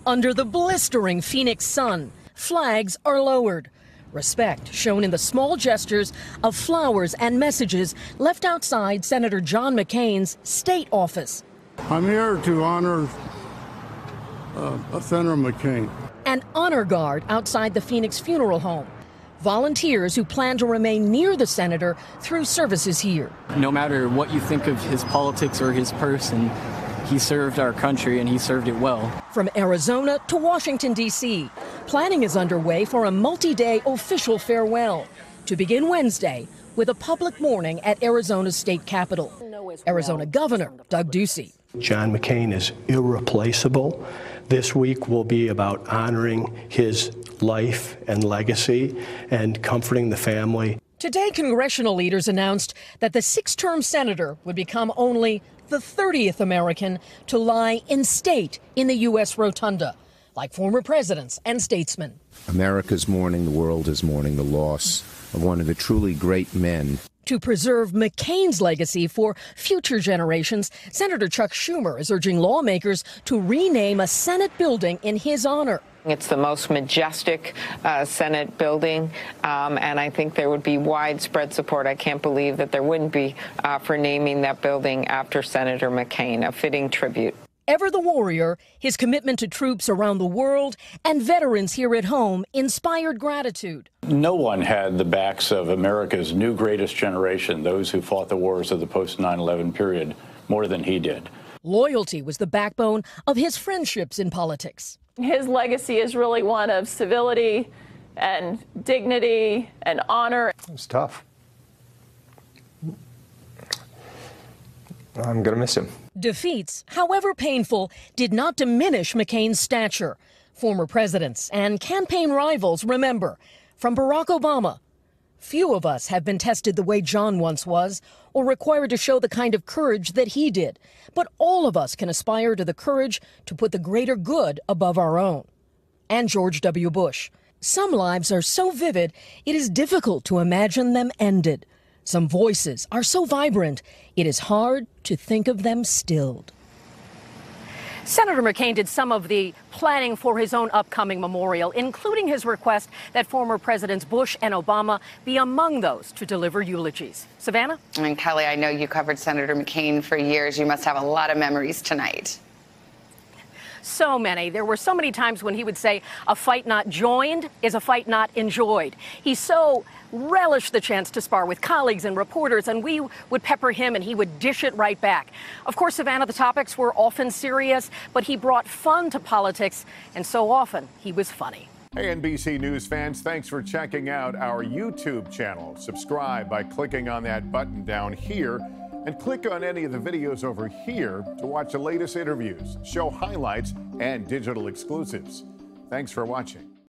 Under the blistering Phoenix sun, flags are lowered. Respect shown in the small gestures of flowers and messages left outside Senator John McCain's state office. I'm here to honor Senator McCain. An honor guard outside the Phoenix funeral home. Volunteers who plan to remain near the senator through services here. No matter what you think of his politics or his person, he served our country and he served it well. From Arizona to Washington, D.C., planning is underway for a multi-day official farewell to begin Wednesday with a public mourning at Arizona's state capitol. Arizona Governor Doug Ducey. John McCain is irreplaceable. This week will be about honoring his life and legacy and comforting the family. Today, congressional leaders announced that the six-term senator would become only the 30th American to lie in state in the U.S. rotunda, like former presidents and statesmen. America's mourning, the world is mourning the loss of one of the truly great men. To preserve McCain's legacy for future generations, Senator Chuck Schumer is urging lawmakers to rename a Senate building in his honor. It's the most majestic Senate building, and I think there would be widespread support. I can't believe that there wouldn't be for naming that building after Senator McCain, a fitting tribute. Ever the warrior, his commitment to troops around the world and veterans here at home inspired gratitude. No one had the backs of America's new greatest generation, those who fought the wars of the post-9/11 period, more than he did. Loyalty was the backbone of his friendships in politics. His legacy is really one of civility and dignity and honor. It's tough. I'm going to miss him. Defeats, however painful, did not diminish McCain's stature. Former presidents and campaign rivals remember, from Barack Obama, few of us have been tested the way John once was or required to show the kind of courage that he did. But all of us can aspire to the courage to put the greater good above our own. And George W. Bush. Some lives are so vivid, it is difficult to imagine them ended. Some voices are so vibrant, it is hard to think of them stilled. Senator McCain did some of the planning for his own upcoming memorial, including his request that former Presidents Bush and Obama be among those to deliver eulogies. Savannah? And Kelly, I know you covered Senator McCain for years. You must have a lot of memories tonight. So many. There were so many times when he would say, a fight not joined is a fight not enjoyed. He so relished the chance to spar with colleagues and reporters, and we would pepper him and he would dish it right back. Of course, Savannah, the topics were often serious, but he brought fun to politics, and so often he was funny. Hey, NBC News fans, thanks for checking out our YouTube channel. Subscribe by clicking on that button down here, and click on any of the videos over here to watch the latest interviews, show highlights, and digital exclusives. Thanks for watching.